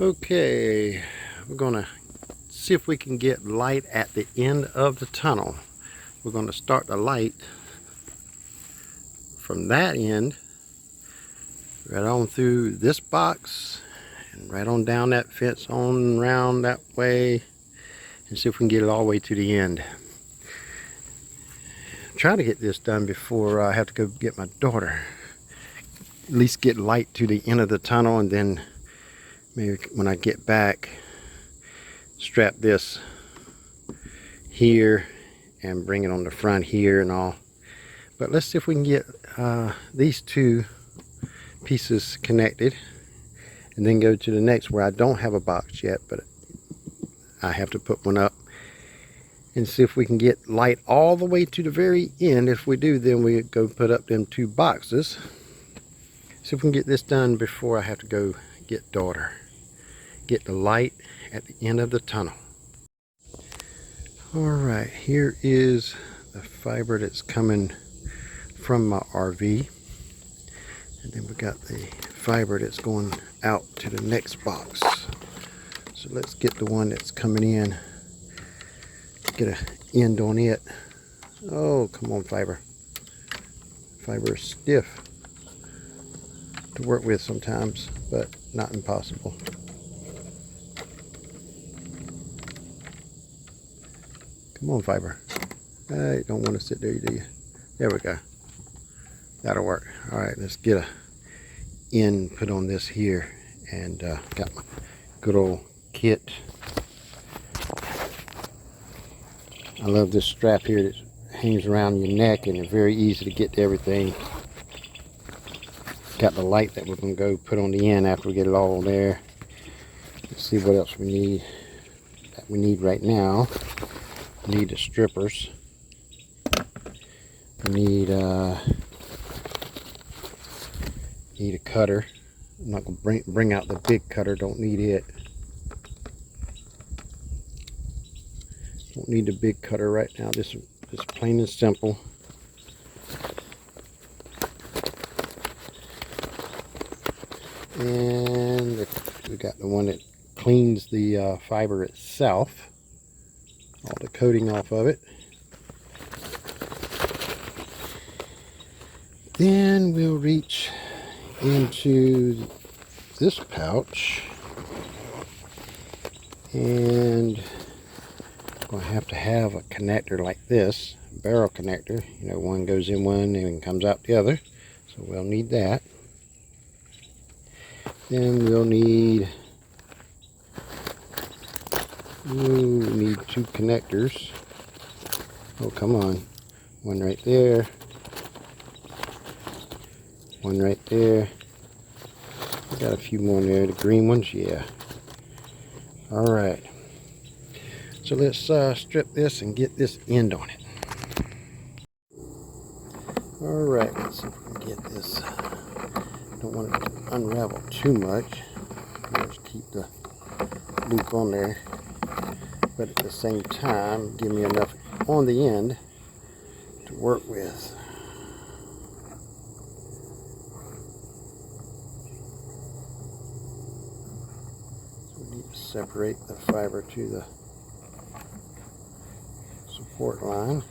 Okay, we're gonna see if we can get light at the end of the tunnel. We're gonna start the light from that end, right on through this box, and right on down that fence, on around that way, and see if we can get it all the way to the end. Try to get this done before I have to go get my daughter. At least get light to the end of the tunnel, and then maybe when I get back, strap this here and bring it on the front here and all. But let's see if we can get these two pieces connected, and then go to the next where I don't have a box yet, but I have to put one up, and see if we can get light all the way to the very end. If we do, then we go put up them two boxes. See if we can get this done before I have to go get daughter. Get the light at the end of the tunnel. Alright, here is the fiber that's coming from my RV. And then we got the fiber that's going out to the next box. So let's get the one that's coming in. Get an end on it. Oh, come on, fiber. Fiber is stiff to work with sometimes, but not impossible. Come on, fiber. You don't want to sit there, do you? There we go. That'll work. All right, let's get a end put on this here, and got my good old kit. I love this strap here that hangs around your neck, and it's very easy to get to everything. Got the light that we're going to go put on the end after we get it all there. Let's see what else we need. That we need right now. We need the strippers. We need a cutter. I'm not going to bring out the big cutter. Don't need it. Don't need the big cutter right now. This is plain and simple. And we got the one that cleans the fiber itself, all the coating off of it. Then we'll reach into this pouch, and I'm going to have a connector like this, barrel connector. You know, one goes in one and comes out the other, so we'll need that. Then we'll need two connectors. Oh, come on. One right there. One right there. I got a few more in there. The green ones, yeah. Alright. So let's strip this and get this end on it. Alright, let's see if we can get this. Don't want it to unravel too much. Let's keep the loop on there, but at the same time give me enough on the end to work with. So we need to separate the fiber to the support line.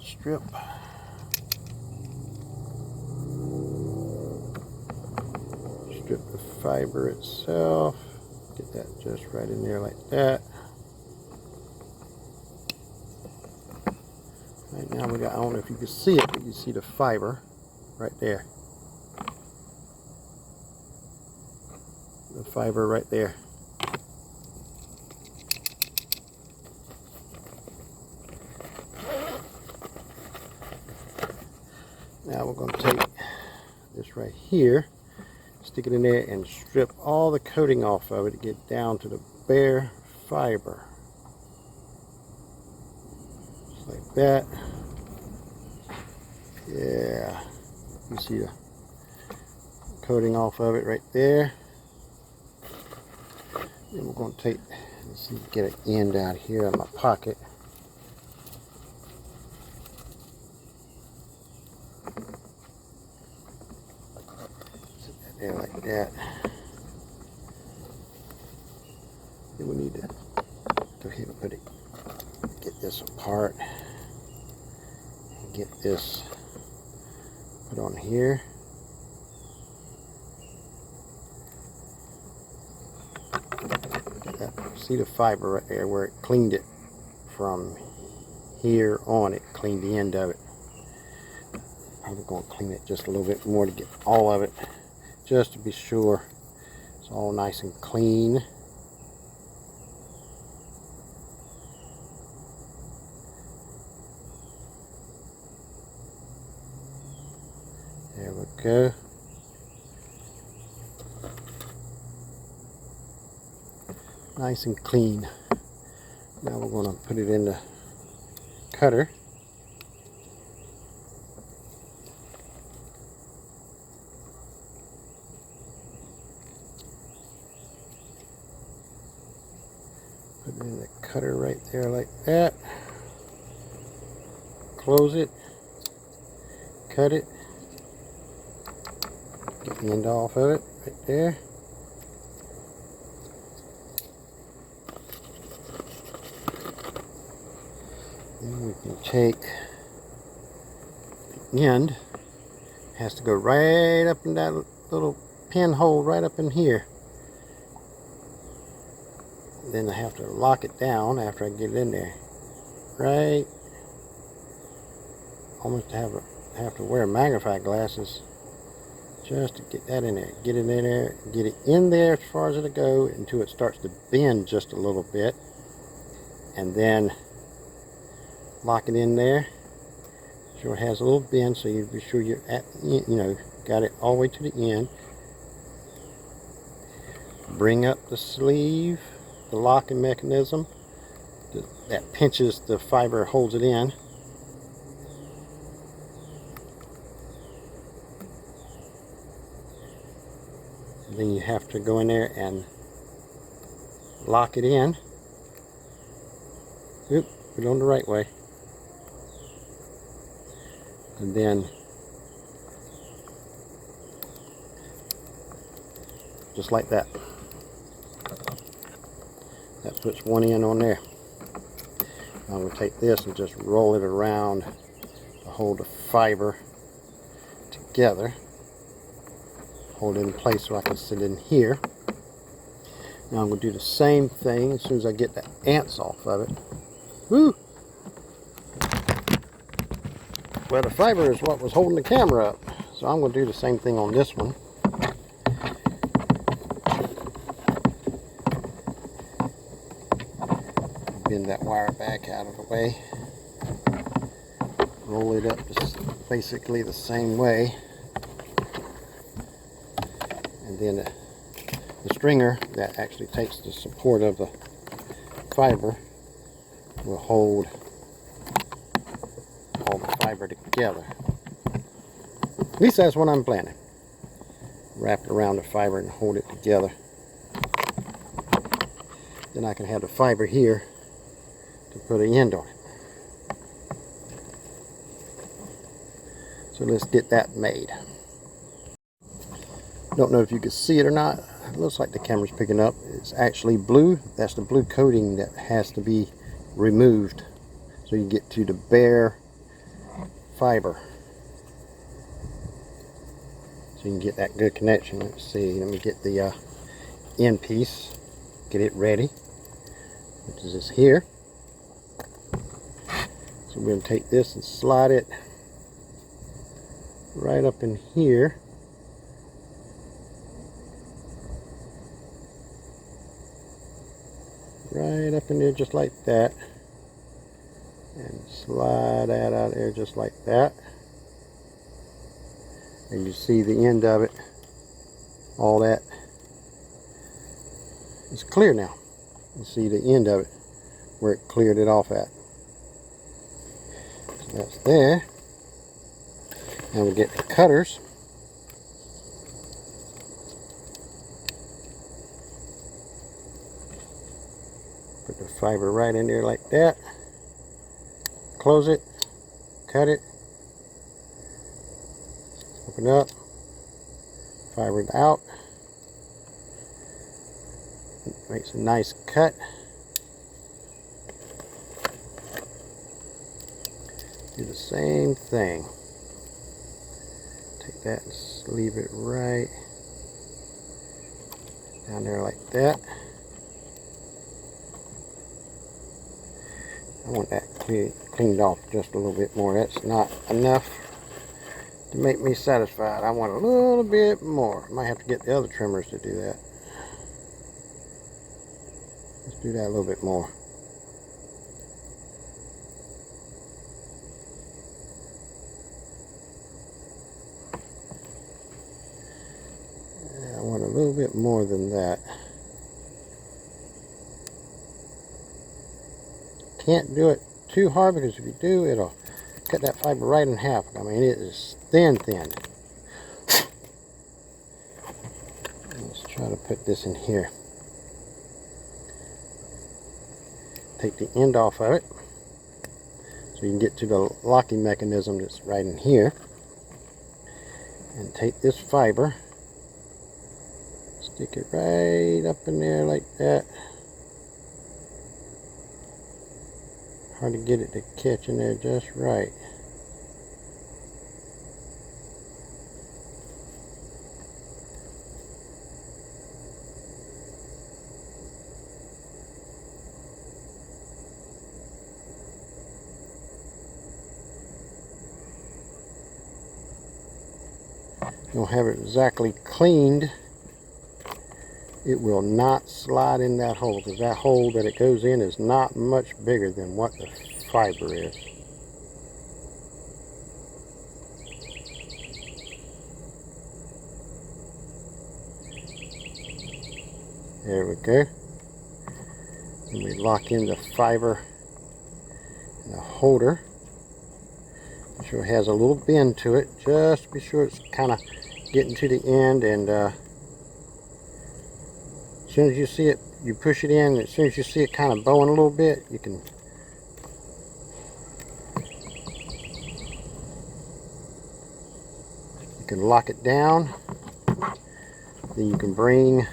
Strip. Strip the fiber itself. Get that just right in there like that. Right now we got, I don't know if you can see it, but you see the fiber right there. The fiber right there. Now we're going to take this right here, stick it in there, and strip all the coating off of it to get down to the bare fiber. Just like that. Yeah. You see the coating off of it right there. Then we're going to take, let's see, get an end out here in my pocket. there like that. Then we need to go ahead and get this apart and get this put on here. See the fiber right there where it cleaned it from here on, it cleaned the end of it. Probably going to clean it just a little bit more to get all of it, just to be sure it's all nice and clean. There we go. Nice and clean. Now we're going to put it in the cutter. Put it in the cutter right there like that. Close it. Cut it. Get the end off of it right there. Then we can take the end, has to go right up in that little pinhole right up in here. Then I have to lock it down after I get it in there. Right, almost have to wear magnifying glasses just to get that in there. Get it in there, get it in there as far as it'll go until it starts to bend just a little bit, and then lock it in there. Sure it has a little bend, so you be sure you're at, got it all the way to the end. Bring up the sleeve, the locking mechanism that pinches the fiber, holds it in. Then you have to go in there and lock it in. Oop, put it on the right way. And then just like that. That puts one end on there. I'm going to take this and just roll it around to hold the fiber together. Hold it in place so I can sit in here. Now I'm going to do the same thing as soon as I get the ants off of it. Woo! Well, the fiber is what was holding the camera up. So I'm going to do the same thing on this one. Bend that wire back out of the way. Roll it up just basically the same way. And then the stringer that actually takes the support of the fiber will hold all the fiber together. At least that's what I'm planning. Wrap it around the fiber and hold it together. Then I can have the fiber here to put an end on it. So let's get that made. Don't know if you can see it or not. It looks like the camera's picking up. It's actually blue. That's the blue coating that has to be removed so you get to the bare fiber, so you can get that good connection. Let's see, let me get the end piece, get it ready, which is this here. So we're going to take this and slide it right up in here. Right up in there just like that. And slide that out there just like that. And you see the end of it. All that is clear now. You see the end of it where it cleared it off at. So that's there. Now we'll get the cutters. Put the fiber right in there like that. Close it, cut it, open up, fiber it out. It makes a nice cut. Do the same thing. Take that and just leave it right down there like that. I want that cleaned off just a little bit more. That's not enough to make me satisfied. I want a little bit more. Might have to get the other trimmers to do that. Let's do that a little bit more. I want a little bit more than that. Can't do it too hard, because if you do, it'll cut that fiber right in half. I mean, it is thin. Let's try to put this in here. Take the end off of it so you can get to the locking mechanism that's right in here. And take this fiber, stick it right up in there like that. Hard to get it to catch in there just right. You'll have it exactly cleaned. It will not slide in that hole, because that hole that it goes in is not much bigger than what the fiber is. There we go. And we lock in the fiber in the holder. Be sure it has a little bend to it. Just be sure it's kind of getting to the end, and as soon as you see it, you push it in. As soon as you see it kind of bowing a little bit, you can lock it down. Then you can bring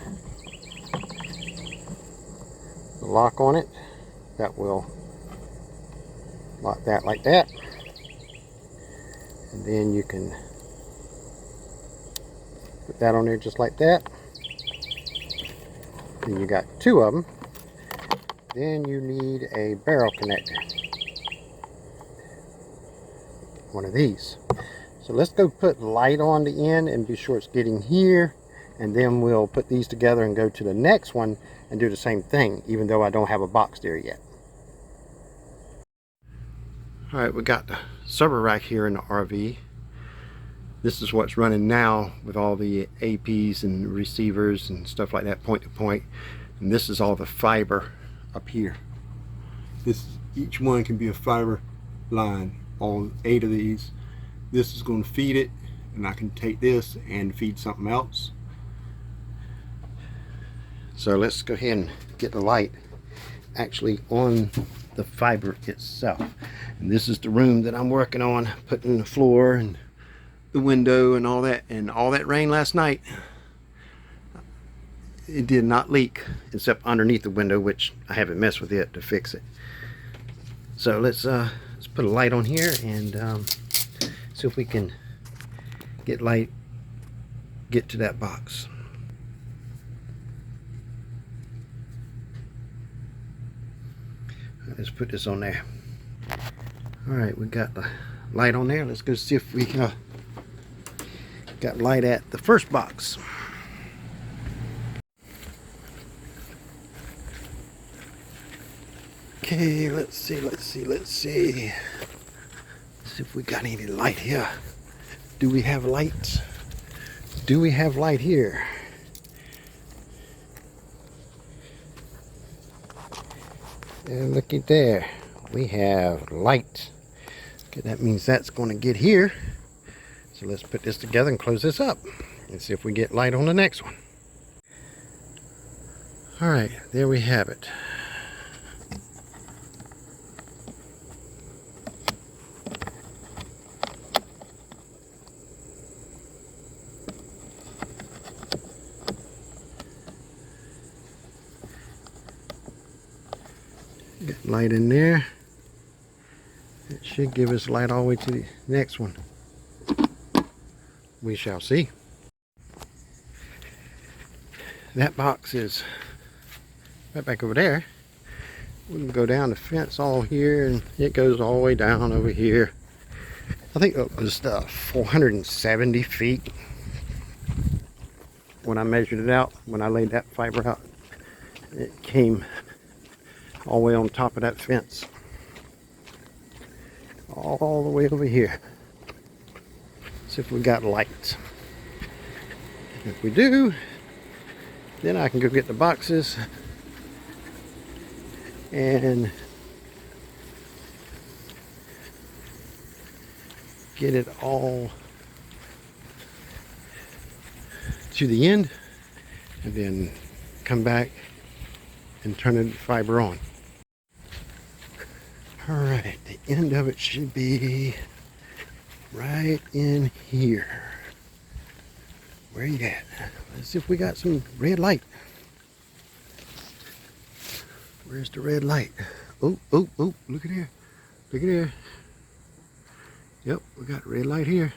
the lock on it. That will lock that like that. And then you can put that on there just like that. Then you got two of them. Then you need a barrel connector. One of these. So let's go put light on the end and be sure it's getting here. And then we'll put these together and go to the next one and do the same thing, even though I don't have a box there yet. Alright, we got the server rack here in the RV. This is what's running now with all the APs and receivers and stuff like that, point to point. And this is all the fiber up here. Each one can be a fiber line, all 8 of these. This is going to feed it, and I can take this and feed something else. So let's go ahead and get the light actually on the fiber itself. And this is the room that I'm working on, putting the floor and the window and all that. And all that rain last night, it did not leak except underneath the window, which I haven't messed with it to fix it. So let's put a light on here and see if we can get to that box. Let's put this on there. Alright, we got the light on there. Let's go see if we got light at the first box. Okay, let's see if we got any light here. Do we have light? Do we have light here? And looky there, we have light. Okay, that means that's going to get here. So let's put this together and close this up and see if we get light on the next one. Alright, there we have it. light in there. It should give us light all the way to the next one. We shall see. That box is right back over there. We can go down the fence all here, and it goes all the way down over here. I think it was 470 feet when I measured it out. When I laid that fiber out, it came all the way on top of that fence, all the way over here. See if we got lights. If we do, then I can go get the boxes and get it all to the end, and then come back and turn the fiber on. All right, the end of it should be right in here. Where you at? Let's see if we got some red light. Where's the red light? Oh, oh, oh, look at here. Look at here. Yep, we got red light here.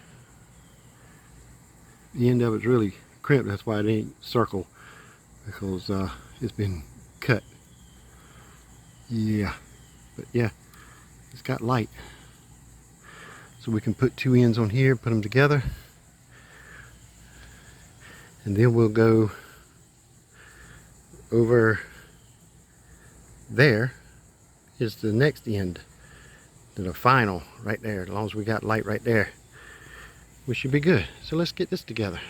The end of it's really crimped. That's why it ain't circle, because it's been cut. Yeah, but yeah, it's got light. So we can put two ends on here, put them together, and then we'll go over there is the next end to the final right there. As long as we got light right there, we should be good. So let's get this together.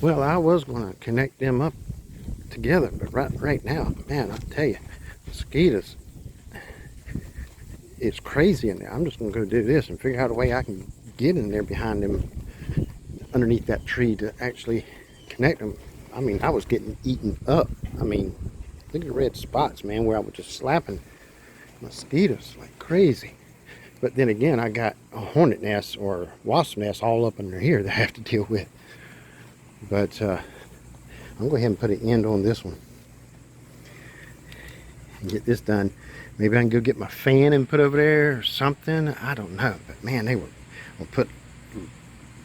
Well, I was going to connect them up together, but right now, man, I'll tell you, mosquitoes, it's crazy in there. I'm just going to go do this and figure out a way I can get in there behind them, underneath that tree, to actually connect them. I mean, I was getting eaten up. I mean, look at the red spots, man, where I was just slapping mosquitoes like crazy. But then again, I got a hornet nest or wasp nest all up under here that I have to deal with. But I'm going to go ahead and put an end on this one and get this done. Maybe I can go get my fan and put over there or something. I don't know. But man, they were going to put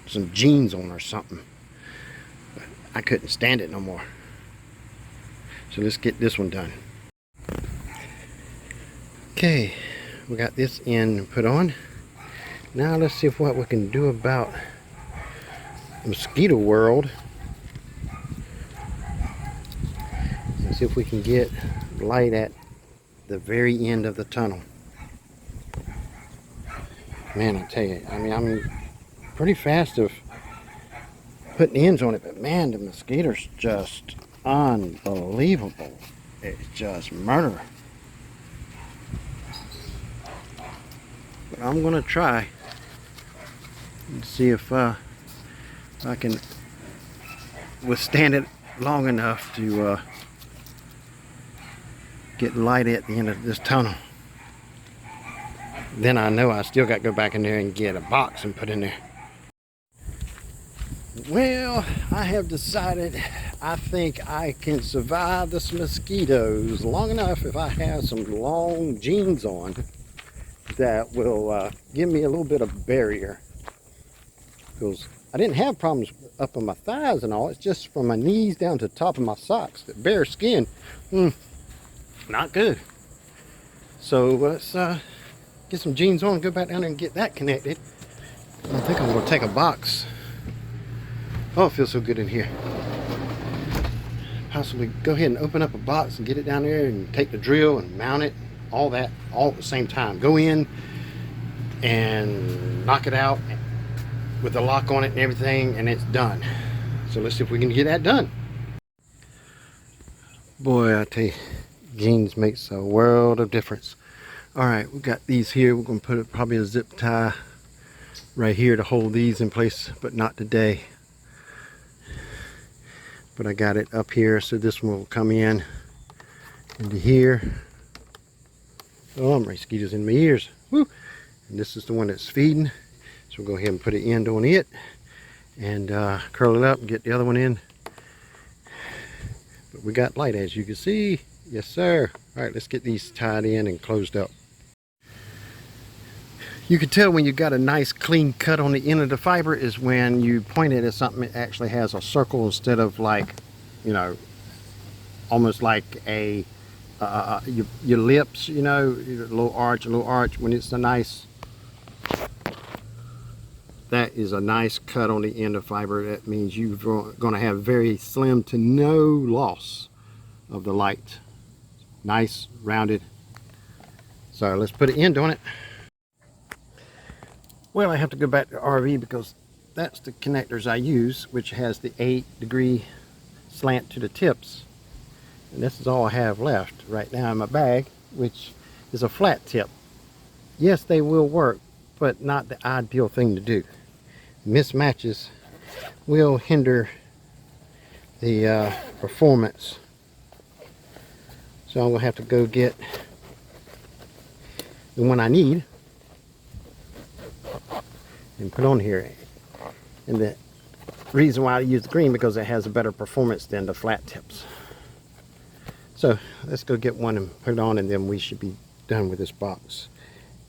some jeans on or something. But I couldn't stand it no more. So let's get this one done. Okay, we got this end put on. Now let's see what we can do about mosquito world. Let's see if we can get light at the very end of the tunnel. Man, I tell you, I mean, I'm pretty fast of putting ends on it, but man, the mosquitoes just unbelievable. It's just murder. But I'm gonna try and see if I can withstand it long enough to get light at the end of this tunnel. Then I know I still got to go back in there and get a box and put in there. Well, I have decided I think I can survive this mosquitoes long enough if I have some long jeans on that will give me a little bit of barrier. Because I didn't have problems up on my thighs and all. It's just from my knees down to the top of my socks. The bare skin, not good. So let's get some jeans on and go back down there and get that connected. I think I'm going to take a box. Oh, it feels so good in here. Possibly go ahead and open up a box and get it down there and take the drill and mount it. All that, all at the same time. Go in and knock it out with the lock on it and everything, and it's done. So let's see if we can get that done. Boy, I tell you, jeans makes a world of difference. All right, we got these here. We're going to put probably a zip tie right here to hold these in place, but not today. But I got it up here, so this one will come in into here. Oh, mosquitoes in my ears. Woo! And this is the one that's feeding. So we'll go ahead and put an end on it and curl it up and get the other one in. But we got light, as you can see. Yes, sir. All right, let's get these tied in and closed up. You can tell when you got a nice clean cut on the end of the fiber is when you point it at something that actually has a circle instead of like, you know, almost like a your lips, you know, a little arch. When it's a nice, that is a nice cut on the end of fiber. That means you're going to have very slim to no loss of the light. Nice, rounded. So let's put an end on it. Well, I have to go back to RV because that's the connectors I use, which has the 8-degree slant to the tips. And this is all I have left right now in my bag, which is a flat tip. Yes, they will work, but not the ideal thing to do. Mismatches will hinder the performance. So I'm going to have to go get the one I need and put on here. And the reason why I use the green because it has a better performance than the flat tips. So let's go get one and put it on, and then we should be done with this box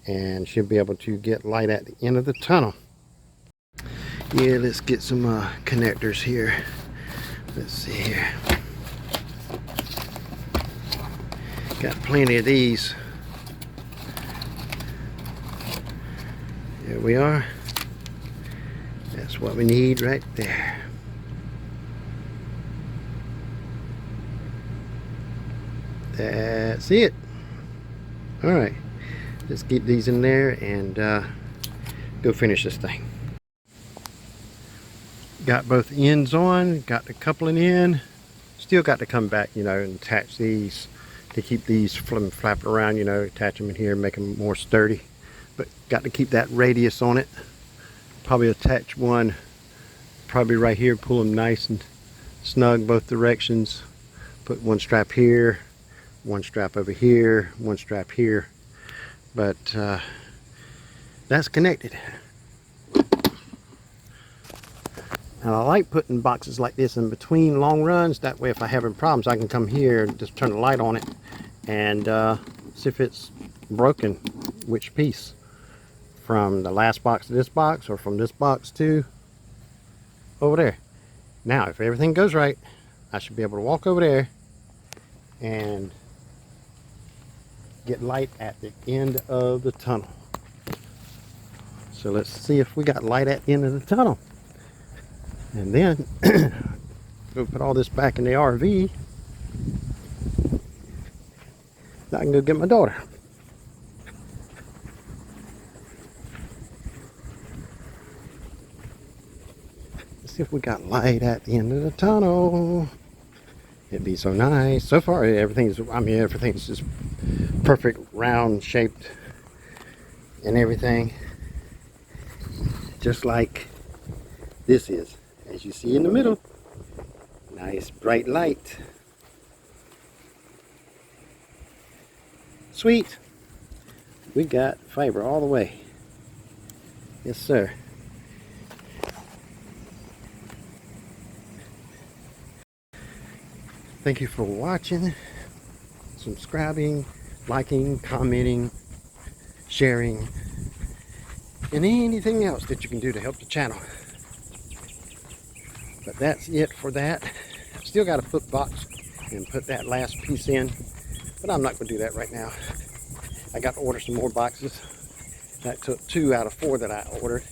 and should be able to get light at the end of the tunnel. Yeah, let's get some connectors here. Let's see here. Got plenty of these. There we are. That's what we need right there. That's it. All right, let's keep these in there and go finish this thing. Got both ends on, got the coupling in. Still got to come back, you know, and attach these to keep these from flapping around, you know, attach them in here, make them more sturdy. But got to keep that radius on it. Probably attach one probably right here, pull them nice and snug both directions. Put one strap here, one strap over here, one strap here. But that's connected. And I like putting boxes like this in between long runs. That way if I have any problems, I can come here and just turn the light on it and see if it's broken, which piece. From the last box to this box, or from this box to over there. Now, if everything goes right, I should be able to walk over there and get light at the end of the tunnel. So let's see if we got light at the end of the tunnel. And then go put all this back in the RV. Now I can go get my daughter. Let's see if we got light at the end of the tunnel. It'd be so nice. So far everything's, I mean, everything's just perfect, round shaped and everything. Just like this is. As you see in the middle, nice bright light. Sweet. We got fiber all the way. Yes, sir. Thank you for watching, subscribing, liking, commenting, sharing, and anything else that you can do to help the channel. But that's it for that. Still got to put box and put that last piece in, but I'm not going to do that right now. I got to order some more boxes. That took 2 out of 4 that I ordered.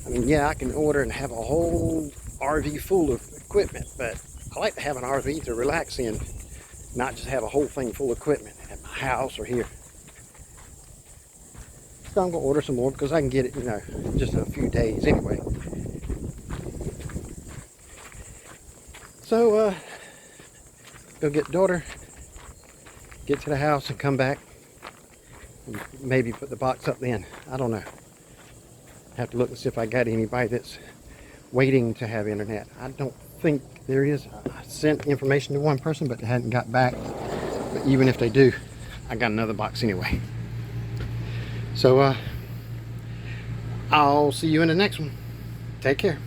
I mean, yeah, I can order and have a whole RV full of equipment, but I like to have an RV to relax in, not just have a whole thing full of equipment at my house or here. So I'm going to order some more because I can get it, you know, in just a few days anyway. So, go get daughter, get to the house and come back. And maybe put the box up then. I don't know. Have to look and see if I got anybody that's waiting to have internet. I don't think there is. I sent information to one person, but they hadn't got back. But even if they do, I got another box anyway. So, I'll see you in the next one. Take care.